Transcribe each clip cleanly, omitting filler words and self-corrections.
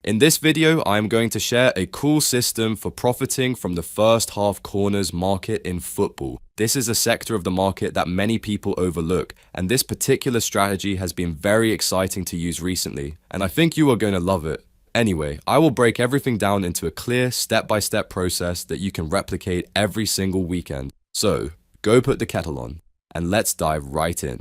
In this video, I am going to share a cool system for profiting from the first half corners market in football. This is a sector of the market that many people overlook, and this particular strategy has been very exciting to use recently, and I think you are going to love it. Anyway, I will break everything down into a clear step-by-step process that you can replicate every single weekend. So, go put the kettle on, and let's dive right in.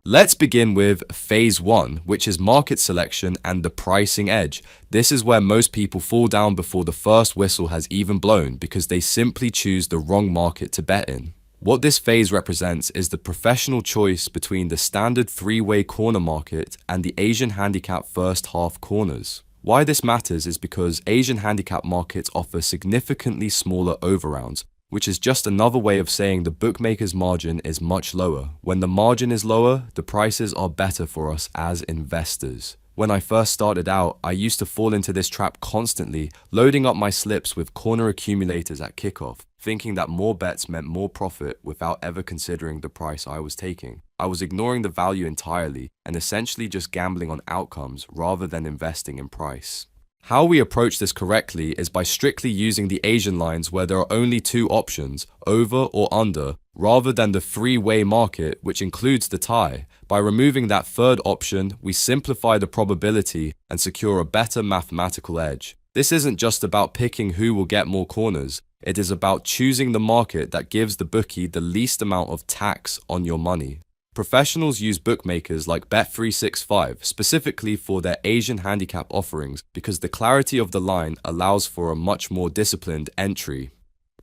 Let's begin with phase 1, which is market selection and the pricing edge. This is where most people fall down before the first whistle has even blown because they simply choose the wrong market to bet in. What this phase represents is the professional choice between the standard three-way corner market and the Asian handicap first half corners. Why this matters is because Asian handicap markets offer significantly smaller overrounds, which is just another way of saying the bookmaker's margin is much lower. When the margin is lower, the prices are better for us as investors. When I first started out, I used to fall into this trap constantly, loading up my slips with corner accumulators at kickoff, thinking that more bets meant more profit without ever considering the price I was taking. I was ignoring the value entirely and essentially just gambling on outcomes rather than investing in price. How we approach this correctly is by strictly using the Asian lines where there are only two options, over or under, rather than the three-way market, which includes the tie. By removing that third option, we simplify the probability and secure a better mathematical edge. This isn't just about picking who will get more corners. It is about choosing the market that gives the bookie the least amount of tax on your money. Professionals use bookmakers like Bet365 specifically for their Asian handicap offerings because the clarity of the line allows for a much more disciplined entry.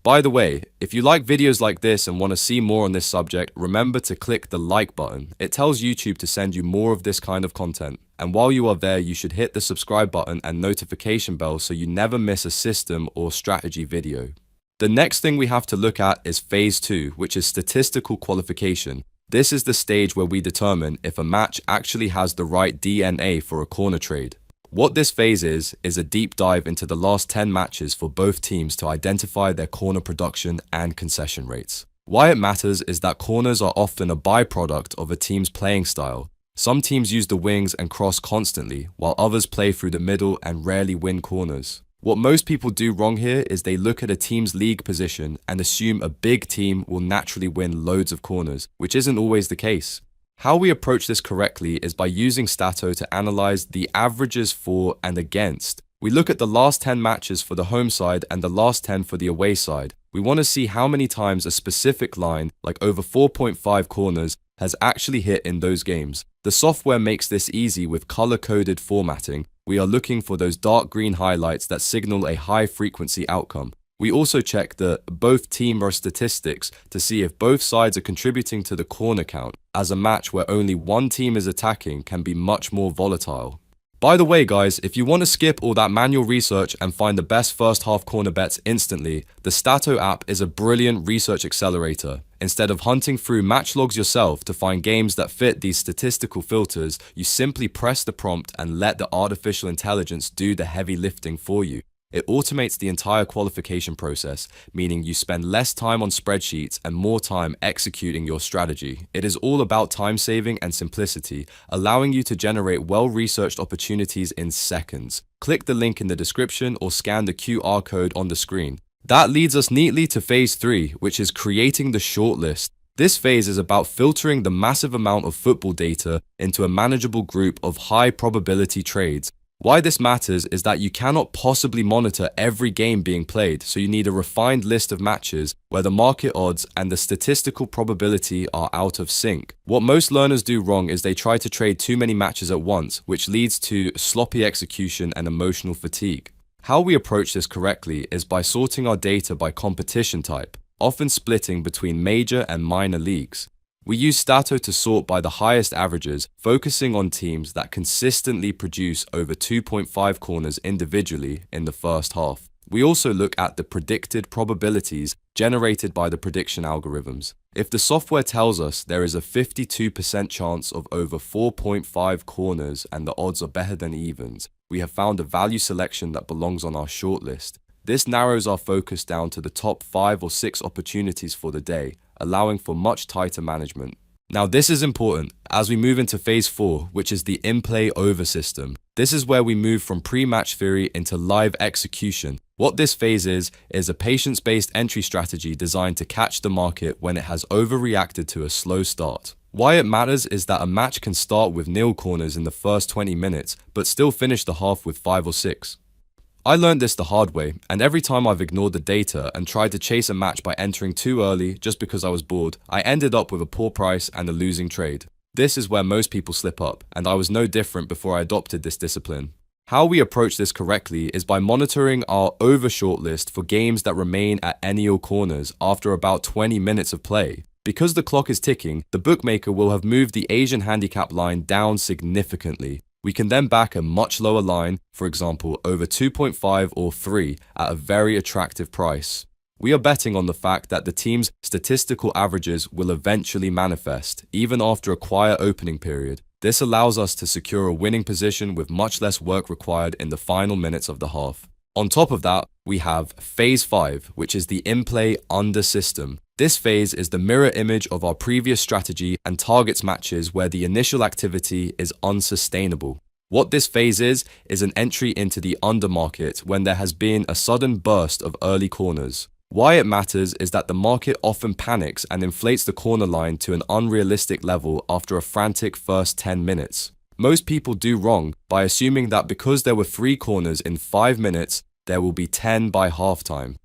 By the way, if you like videos like this and want to see more on this subject, remember to click the like button. It tells YouTube to send you more of this kind of content. And while you are there, you should hit the subscribe button and notification bell so you never miss a system or strategy video. The next thing we have to look at is phase 2, which is statistical qualification. This is the stage where we determine if a match actually has the right DNA for a corner trade. What this phase is a deep dive into the last 10 matches for both teams to identify their corner production and concession rates. Why it matters is that corners are often a byproduct of a team's playing style. Some teams use the wings and cross constantly, while others play through the middle and rarely win corners. What most people do wrong here is they look at a team's league position and assume a big team will naturally win loads of corners, which isn't always the case. How we approach this correctly is by using Statto to analyze the averages for and against. We look at the last 10 matches for the home side and the last 10 for the away side. We want to see how many times a specific line, like over 4.5 corners, has actually hit in those games. The software makes this easy with color-coded formatting. We are looking for those dark green highlights that signal a high-frequency outcome. We also check the both team statistics to see if both sides are contributing to the corner count, as a match where only one team is attacking can be much more volatile. By the way guys, if you want to skip all that manual research and find the best first half corner bets instantly, the Statto app is a brilliant research accelerator. Instead of hunting through match logs yourself to find games that fit these statistical filters, you simply press the prompt and let the artificial intelligence do the heavy lifting for you. It automates the entire qualification process, meaning you spend less time on spreadsheets and more time executing your strategy. It is all about time saving and simplicity, allowing you to generate well-researched opportunities in seconds. Click the link in the description or scan the QR code on the screen. That leads us neatly to phase 3, which is creating the shortlist. This phase is about filtering the massive amount of football data into a manageable group of high probability trades. Why this matters is that you cannot possibly monitor every game being played, so you need a refined list of matches where the market odds and the statistical probability are out of sync. What most learners do wrong is they try to trade too many matches at once, which leads to sloppy execution and emotional fatigue. How we approach this correctly is by sorting our data by competition type, often splitting between major and minor leagues. We use Statto to sort by the highest averages, focusing on teams that consistently produce over 2.5 corners individually in the first half. We also look at the predicted probabilities generated by the prediction algorithms. If the software tells us there is a 52% chance of over 4.5 corners and the odds are better than evens, we have found a value selection that belongs on our shortlist. This narrows our focus down to the top 5 or 6 opportunities for the day, allowing for much tighter management. Now this is important as we move into phase 4, which is the in-play over system. This is where we move from pre-match theory into live execution. What this phase is a patience-based entry strategy designed to catch the market when it has overreacted to a slow start. Why it matters is that a match can start with nil corners in the first 20 minutes, but still finish the half with 5 or 6. I learned this the hard way, and every time I've ignored the data and tried to chase a match by entering too early just because I was bored, I ended up with a poor price and a losing trade. This is where most people slip up, and I was no different before I adopted this discipline. How we approach this correctly is by monitoring our over shortlist for games that remain at nil corners after about 20 minutes of play. Because the clock is ticking, the bookmaker will have moved the Asian handicap line down significantly. We can then back a much lower line, for example, over 2.5 or 3 at a very attractive price. We are betting on the fact that the team's statistical averages will eventually manifest, even after a quiet opening period. This allows us to secure a winning position with much less work required in the final minutes of the half. On top of that, we have phase 5, which is the in-play under system. This phase is the mirror image of our previous strategy and targets matches where the initial activity is unsustainable. What this phase is an entry into the under market when there has been a sudden burst of early corners. Why it matters is that the market often panics and inflates the corner line to an unrealistic level after a frantic first 10 minutes. Most people do wrong by assuming that because there were 3 corners in 5 minutes, there will be 10 by halftime.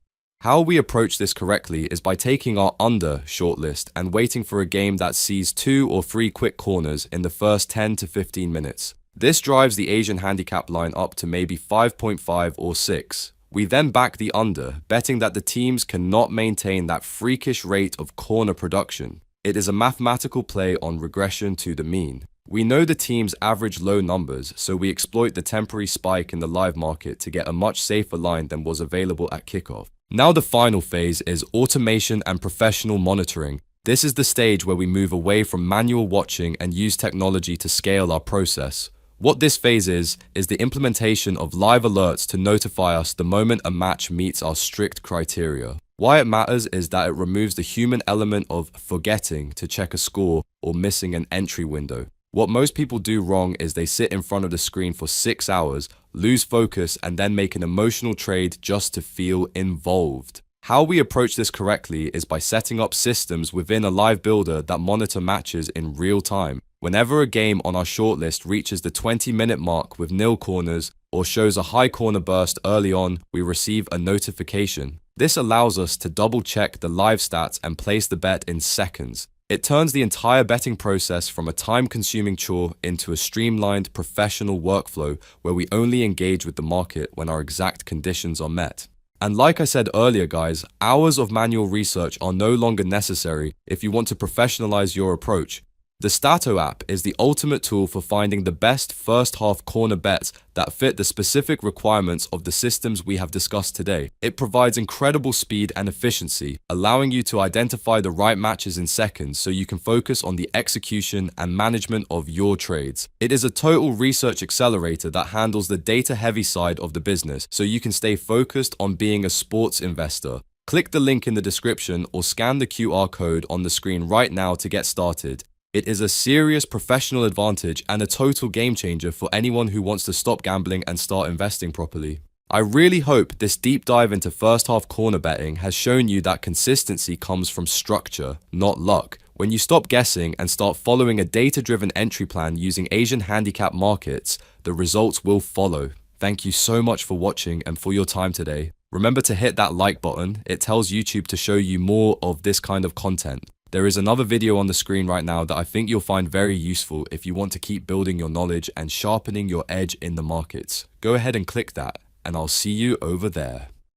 How we approach this correctly is by taking our under shortlist and waiting for a game that sees 2 or 3 quick corners in the first 10 to 15 minutes. This drives the Asian handicap line up to maybe 5.5 or 6. We then back the under, betting that the teams cannot maintain that freakish rate of corner production. It is a mathematical play on regression to the mean. We know the team's average low numbers, so we exploit the temporary spike in the live market to get a much safer line than was available at kickoff. Now the final phase is automation and professional monitoring. This is the stage where we move away from manual watching and use technology to scale our process. What this phase is the implementation of live alerts to notify us the moment a match meets our strict criteria. Why it matters is that it removes the human element of forgetting to check a score or missing an entry window. What most people do wrong is they sit in front of the screen for 6 hours, lose focus, and then make an emotional trade just to feel involved. How we approach this correctly is by setting up systems within a live builder that monitor matches in real time. Whenever a game on our shortlist reaches the 20-minute mark with nil corners or shows a high corner burst early on, we receive a notification. This allows us to double-check the live stats and place the bet in seconds. It turns the entire betting process from a time-consuming chore into a streamlined professional workflow where we only engage with the market when our exact conditions are met. And like I said earlier, guys, hours of manual research are no longer necessary if you want to professionalize your approach. The Statto app is the ultimate tool for finding the best first half corner bets that fit the specific requirements of the systems we have discussed today. It provides incredible speed and efficiency, allowing you to identify the right matches in seconds so you can focus on the execution and management of your trades. It is a total research accelerator that handles the data-heavy side of the business so you can stay focused on being a sports investor. Click the link in the description or scan the QR code on the screen right now to get started. It is a serious professional advantage and a total game changer for anyone who wants to stop gambling and start investing properly. I really hope this deep dive into first half corner betting has shown you that consistency comes from structure, not luck. When you stop guessing and start following a data-driven entry plan using Asian handicap markets, the results will follow. Thank you so much for watching and for your time today. Remember to hit that like button. It tells YouTube to show you more of this kind of content. There is another video on the screen right now that I think you'll find very useful if you want to keep building your knowledge and sharpening your edge in the markets. Go ahead and click that, and I'll see you over there.